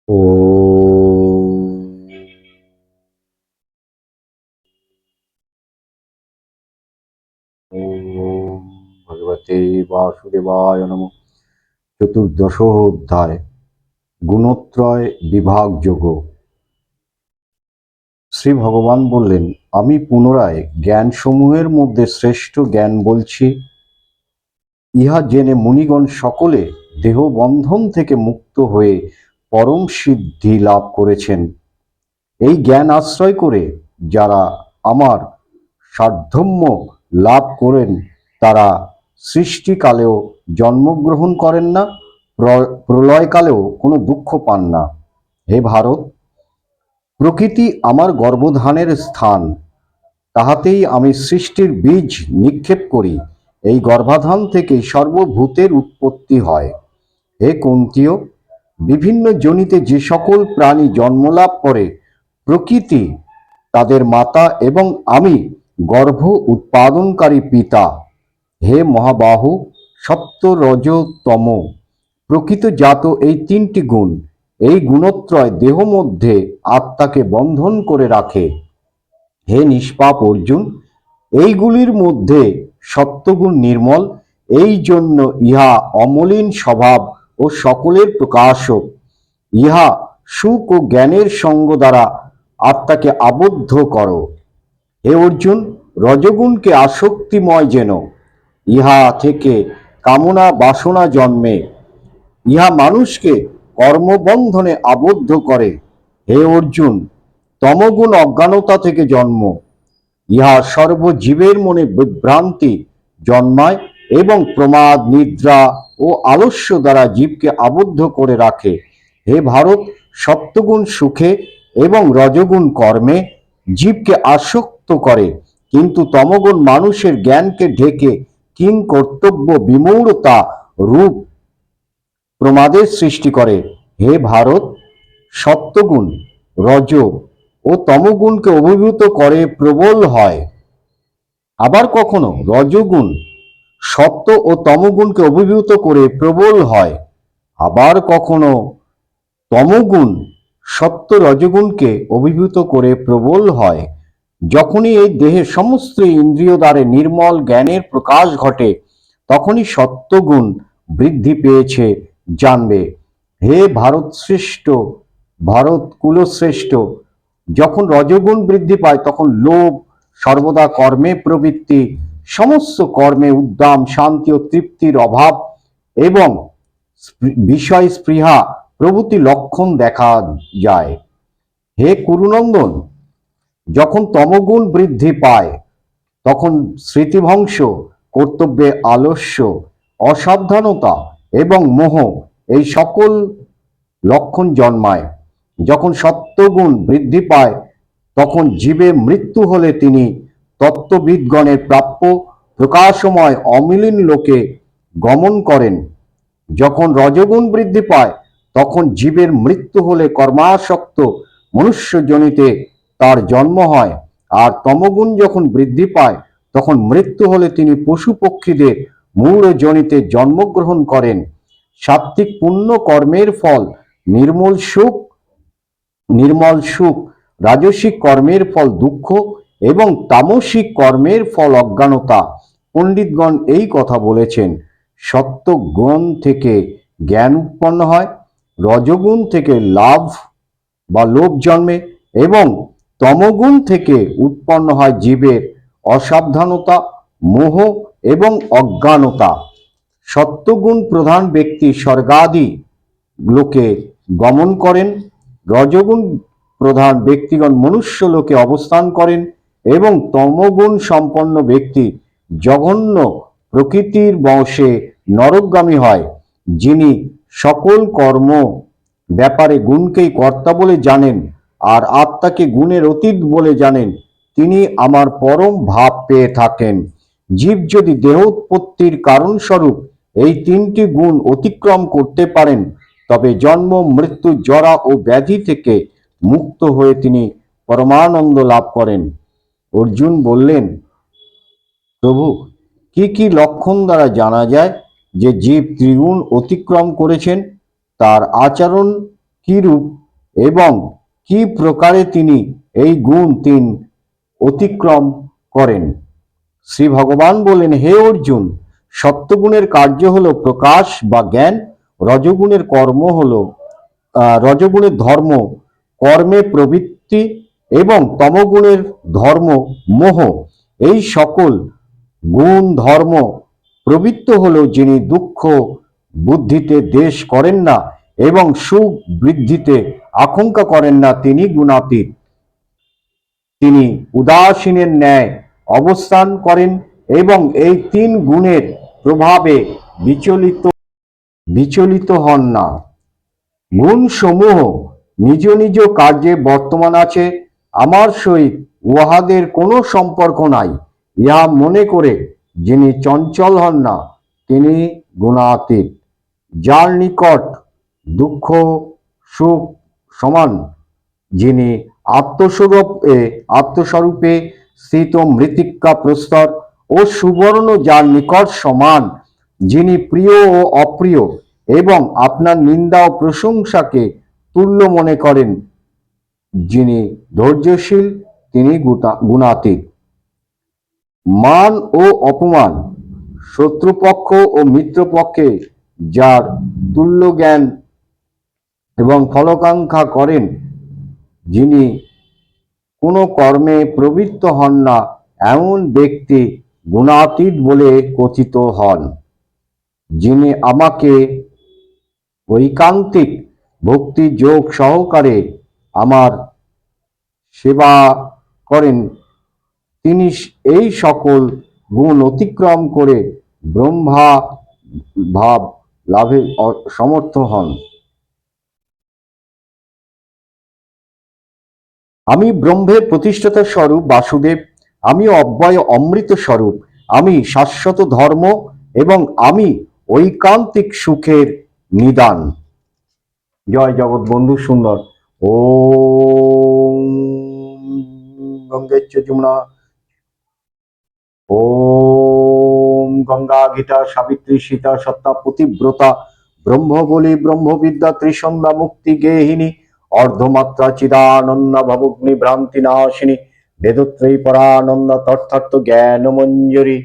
ॐ ভগবতে বাসুদেবায় নমঃ। চতুর্দশ অধ্যায় গুণত্রয় বিভাগ যোগ। শ্রী ভগবান বললেন, আমি পুনরায় জ্ঞানসমূহের মধ্যে শ্রেষ্ঠ জ্ঞান বলছি। ইহা জেনে মুনিগণ সকলে দেহবন্ধন থেকে মুক্ত হয়ে পরম সিদ্ধি লাভ করেছেন। এই জ্ঞান আশ্রয় করে যারা আমার সার্ধম্য লাভ করেন তারা সৃষ্টিকালেও জন্মগ্রহণ করেন না, প্রলয়কালেও কোনো দুঃখ পান না। হে ভারত, প্রকৃতি আমার গর্ভধানের স্থান, তাহাতেই আমি সৃষ্টির বীজ নিক্ষেপ করি। এই গর্ভাধান থেকেই সর্বভূতের উৎপত্তি হয়। হে কুন্তীয়, বিভিন্ন যোনিতে যে সকল প্রাণী জন্মলাভ করে প্রকৃতি তাদের মাতা এবং আমি গর্ভ উৎপাদনকারী পিতা। হে মহাবাহু, সপ্ত রজ তম প্রকৃত জাত এই তিনটি গুণ, এই গুণত্রয় দেহ মধ্যে আত্মাকে বন্ধন করে রাখে। হে নিষ্পাপ অর্জুন, এইগুলির মধ্যে সত্যগুণ নির্মল, এই জন্য ইহা অমলিন স্বভাব ও সকলের প্রকাশক। ইহা সুখ ও জ্ঞানের সঙ্গ দ্বারা আত্মাকে আবদ্ধ করো। হে অর্জুন, রজগুণকে আসক্তিময় যেন, ইহা থেকে কামনা বাসনা জন্মে, ইহা মানুষকে কর্মবন্ধনে আবদ্ধ করে। হে অর্জুন, তমগুণ অজ্ঞানতা থেকে জন্ম, ইহা সর্বজীবের মনে বিভ্রান্তি জন্মায় এবং প্রমাদ, নিদ্রা ও আলস্য দ্বারা জীবকে আবদ্ধ করে রাখে। হে ভারত, সপ্তগুণ সুখে এবং রজগুণ কর্মে জীবকে আসক্ত করে, কিন্তু তমগুণ মানুষের জ্ঞানকে ঢেকে কিং কর্তব্য বিমূঢ়তা রূপ প্রমাদের সৃষ্টি করে। হে ভারত, সত্যগুণ রজ ও তমগুণকে অভিভূত করে প্রবল হয়, আবার কখনো রজগুণ সত্য ও তমগুণকে অভিভূত করে প্রবল হয়, আবার কখনো তমগুণ সত্য রজগুণকে অভিভূত করে প্রবল হয়। যখনই এই দেহের সমস্ত ইন্দ্রিয় দ্বারে নির্মল জ্ঞানের প্রকাশ ঘটে তখনই সত্যগুণ বৃদ্ধি পেয়েছে জানবে। হে ভারত শ্রেষ্ঠ, ভারত কুলশ্রেষ্ঠ, যখন রজগুণ বৃদ্ধি পায় তখন লোভ, সর্বদা কর্মে প্রবৃত্তি, সমস্ত কর্মে উদ্দাম, শান্তি ও তৃপ্তির অভাব এবং বিষয় স্পৃহা প্রভৃতি লক্ষণ দেখা যায়। হে কুরুনন্দন, যখন তমগুণ বৃদ্ধি পায় তখন স্মৃতিভংশ, কর্তব্যে আলস্য, অসাবধানতা এবং মোহ এই সকল লক্ষণ জন্মায়। যখন সত্যগুণ বৃদ্ধি পায় তখন জীবে মৃত্যু হলে তিনি তত্ত্ববিদগণের প্রাপ্য প্রকাশময় অমিলিন লোকে গমন করেন। যখন রজগুণ বৃদ্ধি পায় তখন জীবের মৃত্যু হলে কর্মাসক্ত মনুষ্যজনিতে তার জন্ম হয়, আর তমগুণ যখন বৃদ্ধি পায় তখন মৃত্যু হলে তিনি পশু পক্ষীদের মূঢ় জনিতে জন্মগ্রহণ করেন। সাত্ত্বিক পুণ্য কর্মের ফল নির্মল সুখ, রাজসিক কর্মের ফল দুঃখ এবং তামসিক কর্মের ফল অজ্ঞানতা। পণ্ডিতগণ এই কথা বলেছেন। সত্যগুণ থেকে জ্ঞান উৎপন্ন হয়, রজগুণ থেকে লাভ বা লোভ জন্মে এবং তমগুণ থেকে উৎপন্ন হয় জীবের অসাবধানতা, মোহ এবং অজ্ঞানতা। সত্যগুণ প্রধান ব্যক্তি স্বর্গাদি লোকে গমন করেন, রজগুণ প্রধান ব্যক্তিগণ মনুষ্য লোকে অবস্থান করেন এবং তমগুণ সম্পন্ন ব্যক্তি জঘন্য প্রকৃতির বশে নরকগামী হয়। যিনি সকল কর্ম ব্যাপারে গুণকেই কর্তা বলে জানেন আর আত্মাকে গুণের অতীত বলে জানেন, তিনি আমার পরম ভাব পেয়ে থাকেন। জীব যদি দেহোৎপত্তির কারণস্বরূপ এই তিনটি গুণ অতিক্রম করতে পারেন তবে জন্ম, মৃত্যু, জরা ও ব্যাধি থেকে মুক্ত হয়ে তিনি পরমানন্দ লাভ করেন। অর্জুন বললেন, প্রভু, কি কি লক্ষণ দ্বারা জানা যায় যে জীব ত্রিগুণ অতিক্রম করেছেন? তার আচরণ কি রূপ এবং কি প্রকারে তিনি এই গুণ তিন অতিক্রম করেন। শ্রী ভগবান বলেন, হে অর্জুন, সত্যগুণের কার্য হলো প্রকাশ বা জ্ঞান, রজগুণের কর্ম হলো রজগুণের ধর্ম কর্মে প্রবৃত্তি এবং তমগুণের ধর্ম মোহ। এই সকল গুণ ধর্ম প্রবৃত্ত হলো যিনি দুঃখ বুদ্ধিতে দেশ করেন না এবং সুখ বৃদ্ধিতে আকাঙ্ক্ষা করেন না, তিনি গুণাতীত। তিনি উদাসীনের ন্যায় অবস্থান করেন এবং এই তিন গুণের প্রভাবে বিচলিত হন না। গুণসমূহ নিজ নিজ কার্যে বর্তমান আছে, আমার সহিত উহাদের কোনো সম্পর্ক নাই, ইহা মনে করে যিনি চঞ্চল হন না, তিনি গুণাতীত। যার নিকট দুঃখ সুখ সমান, যিনি আত্মস্বরূপে স্থিত মৃত্তিকা প্রস্তর ও সুবর্ণ যার নিকট সমান, যিনি প্রিয় ও অপ্রিয় এবং আপনার নিন্দা ও প্রশংসাকে তুল্য মনে করেন, যিনি ধৈর্যশীল, তিনি গুণাতীত। মান ও অপমান, শত্রুপক্ষ ও মিত্রপক্ষে যার তুল্য জ্ঞান এবং ফলাকাঙ্ক্ষা করেন, যিনি কোনো কর্মে প্রবৃত্ত হন না, এমন ব্যক্তি গুণাতীত বলে কথিত হন। যিনি আমাকে ঐকান্তিক ভক্তি যোগ সহকারে আমার সেবা করেন, তিনি এই সকল গুণ অতিক্রম করে ব্রহ্মা ভাব লাভে সমর্থ হন। আমি ব্রহ্মের প্রতিষ্ঠাতা স্বরূপ বাসুদেব, আমি অব্যয় অমৃত স্বরূপ, আমি শাশ্বত ধর্ম এবং আমি ঐকান্তিক সুখের নিদান। জয় জগৎ বন্ধু সুন্দর। ওম গঙ্গেচ্চ যমুনা, ওম গঙ্গা গীতা সাবিত্রী সীতা সত্তা পতিব্রতা ব্রহ্মবলী ব্রহ্মবিদ্যা ত্রিসন্ধ্যা মুক্তি গেহিনী অর্ধমাত্রা চিদানন্দ ভবগ্নি ভ্রান্তি নাশিনী বেদত্রয়ী পরানন্দ তথার্থ জ্ঞান মঞ্জরি।